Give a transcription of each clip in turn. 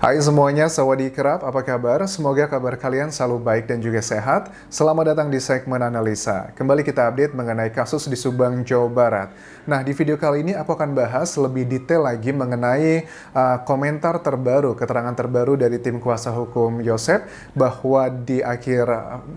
Hai semuanya, sawadee krap, apa kabar? Semoga kabar kalian selalu baik dan juga sehat. Selamat datang di segmen analisa. Kembali kita update mengenai kasus di Subang, Jawa Barat. Nah, di video kali ini aku akan bahas lebih detail lagi mengenai komentar terbaru, keterangan terbaru dari tim kuasa hukum Yosep bahwa di akhir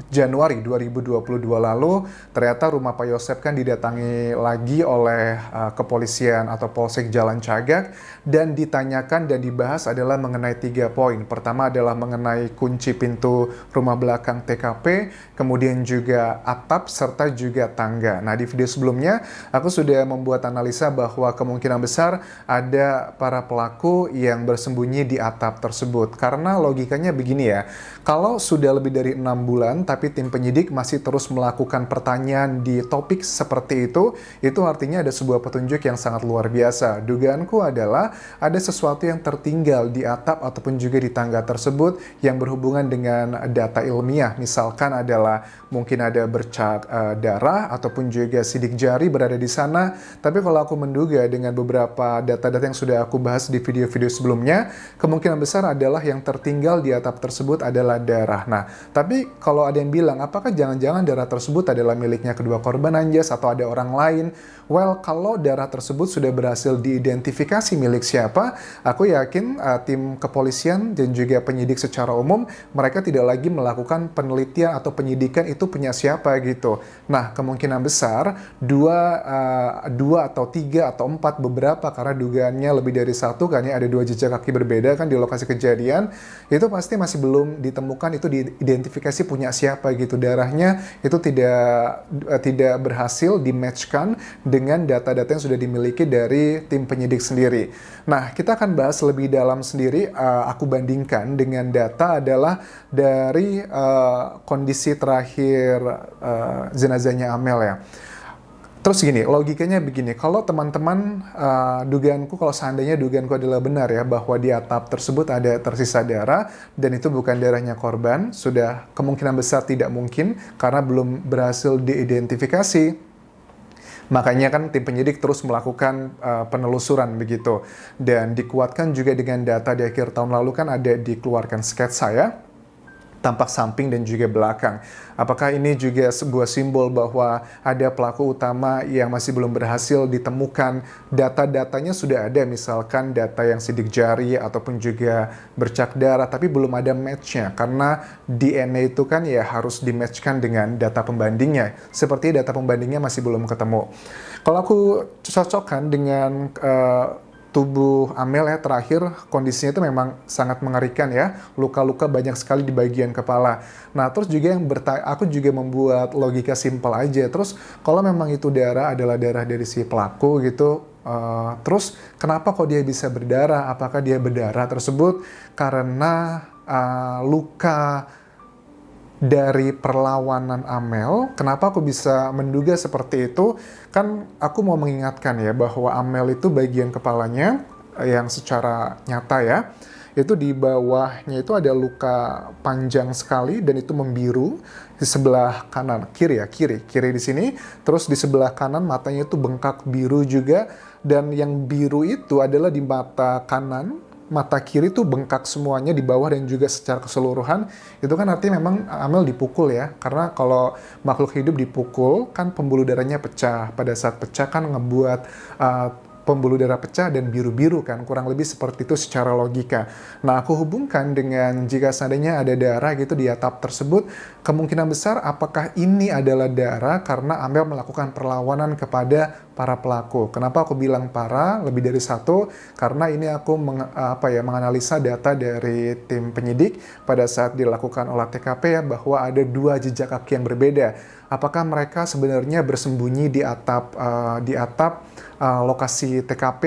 Januari 2022 lalu ternyata rumah Pak Yosep kan didatangi lagi oleh kepolisian atau Polsek Jalan Cagak dan ditanyakan dan dibahas adalah mengenai 3 poin. Pertama adalah mengenai kunci pintu rumah belakang TKP, kemudian juga atap, serta juga tangga. Nah, di video sebelumnya, aku sudah membuat analisa bahwa kemungkinan besar ada para pelaku yang bersembunyi di atap tersebut. Karena logikanya begini ya, kalau sudah lebih dari 6 bulan, tapi tim penyidik masih terus melakukan pertanyaan di topik seperti itu artinya ada sebuah petunjuk yang sangat luar biasa. Dugaanku adalah ada sesuatu yang tertinggal di atap ataupun juga di tangga tersebut yang berhubungan dengan data ilmiah. Misalkan adalah mungkin ada bercak darah ataupun juga sidik jari berada di sana. Tapi kalau aku menduga dengan beberapa data-data yang sudah aku bahas di video-video sebelumnya, kemungkinan besar adalah yang tertinggal di atap tersebut adalah darah. Nah, tapi kalau ada yang bilang, apakah jangan-jangan darah tersebut adalah miliknya kedua korban Anjas atau ada orang lain? Well, kalau darah tersebut sudah berhasil diidentifikasi milik siapa, aku yakin tim kepolisian dan juga penyidik secara umum, mereka tidak lagi melakukan penelitian atau penyidikan itu punya siapa gitu. Nah, kemungkinan besar dua atau tiga atau empat beberapa, karena dugaannya lebih dari satu, kan ya, ada 2 jejak kaki berbeda kan di lokasi kejadian, itu pasti masih belum ditemukan, itu diidentifikasi punya siapa gitu. Darahnya itu tidak berhasil di-matchkan dengan data-data yang sudah dimiliki dari tim penyidik sendiri. Nah, kita akan bahas lebih dalam sendiri. Aku bandingkan dengan data adalah dari kondisi terakhir jenazahnya Amel ya. Terus gini, logikanya begini, kalau teman-teman, dugaanku, kalau seandainya dugaanku adalah benar ya, bahwa di atap tersebut ada tersisa darah, dan itu bukan darahnya korban, sudah kemungkinan besar tidak mungkin, karena belum berhasil diidentifikasi. Makanya kan tim penyidik terus melakukan penelusuran begitu. Dan dikuatkan juga dengan data di akhir tahun lalu kan ada dikeluarkan sketsa ya, tampak samping dan juga belakang. Apakah ini juga sebuah simbol bahwa ada pelaku utama yang masih belum berhasil ditemukan? Data-datanya sudah ada, misalkan data yang sidik jari ataupun juga bercak darah, tapi belum ada match-nya. Karena DNA itu kan ya harus di-match-kan dengan data pembandingnya. Seperti data pembandingnya masih belum ketemu. Kalau aku cocokkan dengan tubuh Amel ya, terakhir kondisinya itu memang sangat mengerikan ya, luka-luka banyak sekali di bagian kepala. Nah, terus juga aku juga membuat logika simpel aja. Terus kalau memang itu darah adalah darah dari si pelaku gitu, terus kenapa kok dia bisa berdarah? Apakah dia berdarah tersebut karena luka dari perlawanan Amel? Kenapa aku bisa menduga seperti itu? Kan aku mau mengingatkan ya bahwa Amel itu bagian kepalanya yang secara nyata ya, itu di bawahnya itu ada luka panjang sekali dan itu membiru di sebelah kanan, kiri di sini. Terus di sebelah kanan matanya itu bengkak biru juga, dan yang biru itu adalah di mata kanan. Mata kiri tuh bengkak semuanya di bawah dan juga secara keseluruhan. Itu kan artinya memang Amel dipukul ya. Karena kalau makhluk hidup dipukul kan pembuluh darahnya pecah. Pada saat pecah kan ngebuat pembuluh darah pecah dan biru-biru kan, kurang lebih seperti itu secara logika. Nah, aku hubungkan dengan jika seandainya ada darah gitu di atap tersebut, kemungkinan besar apakah ini adalah darah karena Amel melakukan perlawanan kepada para pelaku. Kenapa aku bilang para, lebih dari satu? Karena ini aku menganalisa data dari tim penyidik pada saat dilakukan olah TKP ya, bahwa ada 2 jejak kaki yang berbeda. Apakah mereka sebenarnya bersembunyi di atap lokasi TKP?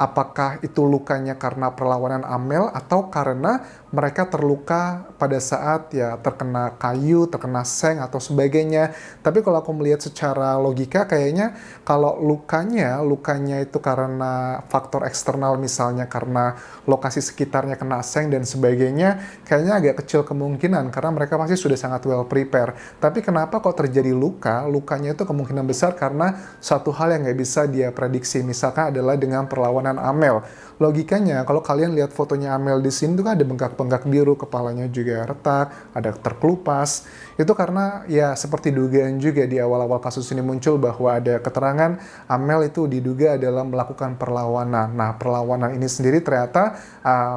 Apakah itu lukanya karena perlawanan Amel atau karena mereka terluka pada saat ya terkena kayu, terkena seng atau sebagainya. Tapi kalau aku melihat secara logika kayaknya kalau lukanya itu karena faktor eksternal, misalnya karena lokasi sekitarnya kena seng dan sebagainya, kayaknya agak kecil kemungkinan karena mereka pasti sudah sangat well prepare. Tapi kenapa kok terjadi lukanya itu kemungkinan besar karena satu hal yang nggak bisa dia prediksi, misalkan adalah dengan perlawanan kemungkinan Amel. Logikanya kalau kalian lihat fotonya Amel di sini tuh kan ada bengkak-bengkak biru, kepalanya juga retak, ada terkelupas. Itu karena ya seperti dugaan juga di awal-awal kasus ini muncul bahwa ada keterangan Amel itu diduga adalah melakukan perlawanan. Nah, perlawanan ini sendiri ternyata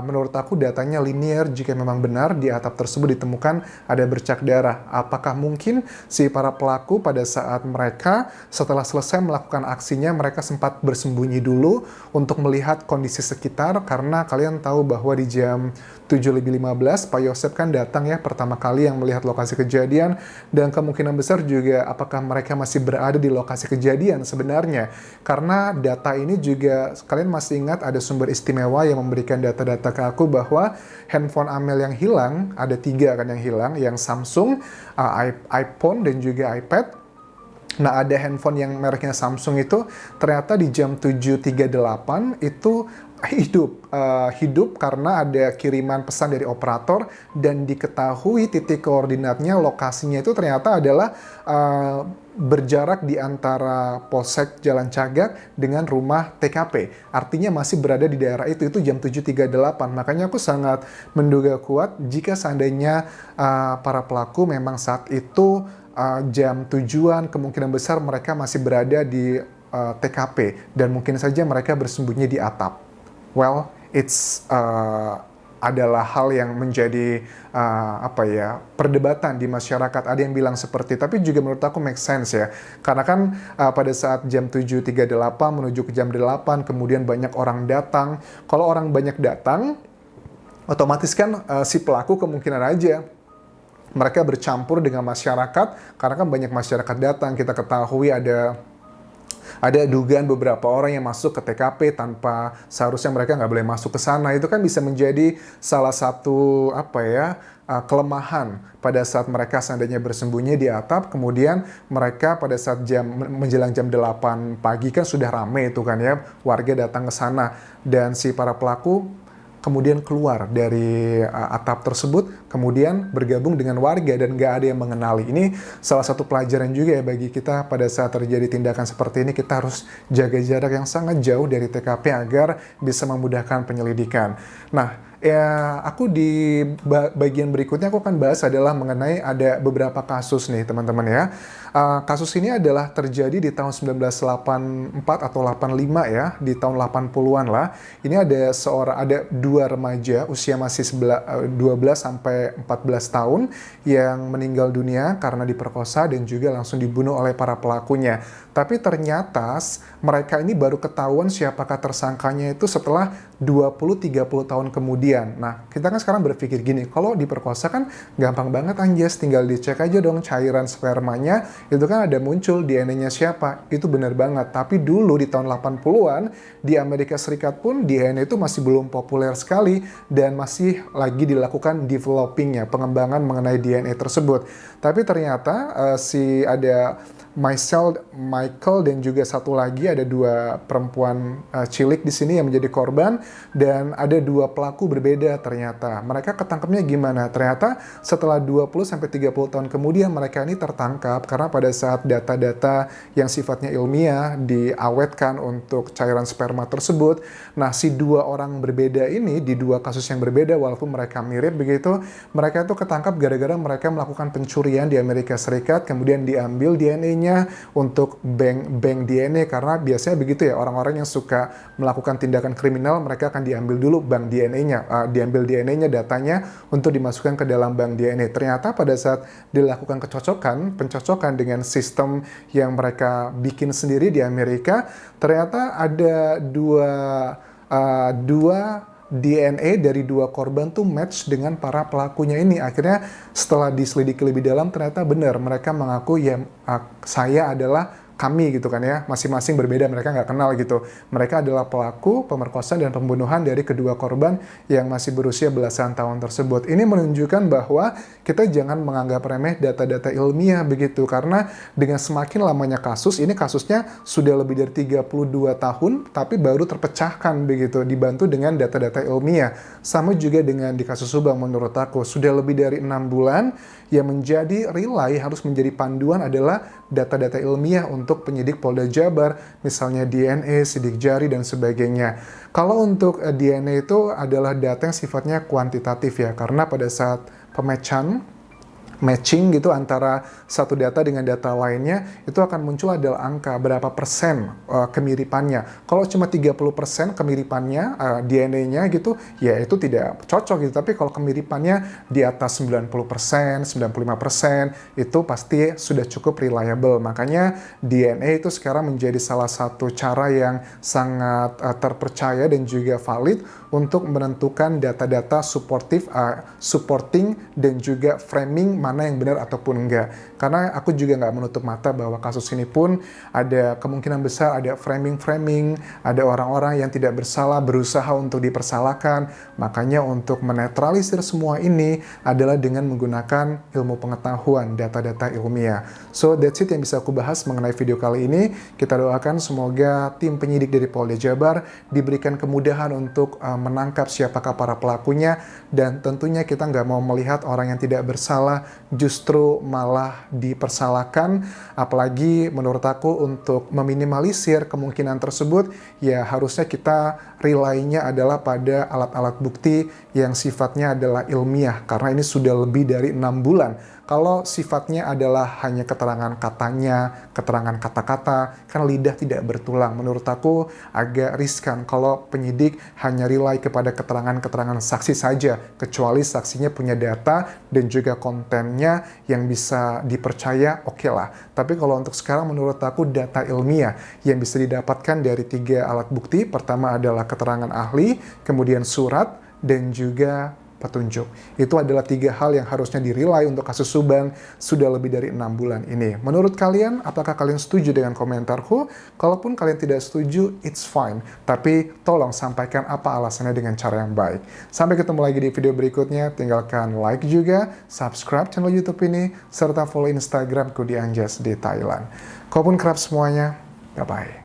menurut aku datanya linear jika memang benar di atap tersebut ditemukan ada bercak darah. Apakah mungkin si para pelaku pada saat mereka setelah selesai melakukan aksinya mereka sempat bersembunyi dulu untuk melihat kondisi sekitar, karena kalian tahu bahwa di jam 7:15 Pak Yosep kan datang ya pertama kali yang melihat lokasi kejadian, dan kemungkinan besar juga apakah mereka masih berada di lokasi kejadian sebenarnya, karena data ini juga kalian masih ingat ada sumber istimewa yang memberikan data-data ke aku bahwa handphone Amel yang hilang, ada 3 kan yang hilang, yang Samsung, iPhone dan juga iPad. Nah, ada handphone yang mereknya Samsung itu ternyata di jam 7:38 itu hidup karena ada kiriman pesan dari operator dan diketahui titik koordinatnya, lokasinya itu ternyata adalah berjarak di antara Polsek Jalan Cagak dengan rumah TKP. Artinya masih berada di daerah itu jam 7:38. Makanya aku sangat menduga kuat jika seandainya para pelaku memang saat itu jam tujuan, kemungkinan besar mereka masih berada di TKP dan mungkin saja mereka bersembunyi di atap. Well, it's adalah hal yang menjadi perdebatan di masyarakat. Ada yang bilang seperti, tapi juga menurut aku make sense ya. Karena kan pada saat jam 7:38 menuju ke jam 8, kemudian banyak orang datang. Kalau orang banyak datang, otomatis kan si pelaku kemungkinan aja mereka bercampur dengan masyarakat, karena kan banyak masyarakat datang. Kita ketahui ada dugaan beberapa orang yang masuk ke TKP tanpa seharusnya mereka nggak boleh masuk ke sana. Itu kan bisa menjadi salah satu kelemahan pada saat mereka seandainya bersembunyi di atap, kemudian mereka pada saat menjelang jam 8 pagi kan sudah rame itu kan ya, warga datang ke sana dan si para pelaku kemudian keluar dari atap tersebut, kemudian bergabung dengan warga dan nggak ada yang mengenali. Ini salah satu pelajaran juga ya bagi kita pada saat terjadi tindakan seperti ini, kita harus jaga jarak yang sangat jauh dari TKP agar bisa memudahkan penyelidikan. Nah, ya aku di bagian berikutnya aku akan bahas adalah mengenai ada beberapa kasus nih teman-teman ya. Kasus ini adalah terjadi di tahun 1984 atau 85 ya, di tahun 80-an lah. Ini ada 2 remaja usia masih 12 sampai 14 tahun yang meninggal dunia karena diperkosa dan juga langsung dibunuh oleh para pelakunya. Tapi ternyata mereka ini baru ketahuan siapakah tersangkanya itu setelah 20-30 tahun kemudian. Nah, kita kan sekarang berpikir gini, kalau diperkosa kan gampang banget anjas, tinggal dicek aja dong cairan spermanya, itu kan ada muncul DNA-nya siapa. Itu benar banget. Tapi dulu di tahun 80-an, di Amerika Serikat pun DNA itu masih belum populer sekali dan masih lagi dilakukan developing-nya, pengembangan mengenai DNA tersebut. Tapi ternyata ada Michael dan juga satu lagi ada 2 perempuan cilik di sini yang menjadi korban, dan ada 2 pelaku berbeda ternyata. Mereka ketangkepnya gimana? Ternyata setelah 20-30 tahun kemudian mereka ini tertangkap karena pada saat data-data yang sifatnya ilmiah diawetkan untuk cairan sperma tersebut. Nah, si 2 orang berbeda ini di 2 kasus yang berbeda walaupun mereka mirip begitu, mereka itu ketangkap gara-gara mereka melakukan pencurian di Amerika Serikat, kemudian diambil DNA-nya untuk bank DNA, karena biasanya begitu ya, orang-orang yang suka melakukan tindakan kriminal mereka akan diambil dulu bank DNA-nya, diambil DNA-nya, datanya untuk dimasukkan ke dalam bank DNA. Ternyata pada saat dilakukan pencocokan dengan sistem yang mereka bikin sendiri di Amerika, ternyata ada dua DNA dari 2 korban tuh match dengan para pelakunya ini. Akhirnya setelah diselidiki lebih dalam ternyata benar, mereka mengaku ya saya adalah kami gitu kan ya, masing-masing berbeda, mereka nggak kenal gitu. Mereka adalah pelaku pemerkosaan dan pembunuhan dari kedua korban yang masih berusia belasan tahun tersebut. Ini menunjukkan bahwa kita jangan menganggap remeh data-data ilmiah begitu, karena dengan semakin lamanya kasus, ini kasusnya sudah lebih dari 32 tahun, tapi baru terpecahkan begitu, dibantu dengan data-data ilmiah. Sama juga dengan di kasus Subang menurut aku, sudah lebih dari 6 bulan Yang menjadi relay, harus menjadi panduan adalah data-data ilmiah untuk penyidik Polda Jabar, misalnya DNA, sidik jari, dan sebagainya. Kalau untuk DNA itu adalah data yang sifatnya kuantitatif ya, karena pada saat matching gitu antara satu data dengan data lainnya, itu akan muncul adalah angka berapa persen kemiripannya. Kalau cuma 30% kemiripannya DNA-nya gitu, ya itu tidak cocok gitu. Tapi kalau kemiripannya di atas 90%, 95%, itu pasti sudah cukup reliable. Makanya DNA itu sekarang menjadi salah satu cara yang sangat terpercaya dan juga valid untuk menentukan data-data supporting dan juga framing mana yang benar ataupun enggak. Karena aku juga nggak menutup mata bahwa kasus ini pun ada kemungkinan besar ada framing, ada orang-orang yang tidak bersalah berusaha untuk dipersalahkan. Makanya untuk menetralisir semua ini adalah dengan menggunakan ilmu pengetahuan, data-data ilmiah. So that's it yang bisa aku bahas mengenai video kali ini. Kita doakan semoga tim penyidik dari Polda Jabar diberikan kemudahan untuk menangkap siapakah para pelakunya, dan tentunya kita nggak mau melihat orang yang tidak bersalah justru malah dipersalahkan. Apalagi menurut aku untuk meminimalisir kemungkinan tersebut, ya harusnya kita rely-nya adalah pada alat-alat bukti yang sifatnya adalah ilmiah, karena ini sudah lebih dari 6 bulan. Kalau sifatnya adalah hanya keterangan katanya, keterangan kata-kata, kan lidah tidak bertulang. Menurut aku agak riskan kalau penyidik hanya rely kepada keterangan-keterangan saksi saja, kecuali saksinya punya data dan juga kontennya yang bisa dipercaya, oke lah. Tapi kalau untuk sekarang menurut aku data ilmiah yang bisa didapatkan dari 3 alat bukti, pertama adalah keterangan ahli, kemudian surat, dan juga petunjuk. Itu adalah 3 hal yang harusnya di-rely untuk kasus Subang sudah lebih dari 6 bulan ini. Menurut kalian, apakah kalian setuju dengan komentarku? Kalaupun kalian tidak setuju, it's fine. Tapi tolong sampaikan apa alasannya dengan cara yang baik. Sampai ketemu lagi di video berikutnya. Tinggalkan like juga, subscribe channel YouTube ini, serta follow Instagramku di Anjas di Thailand. Kalaupun kerap semuanya, bye-bye.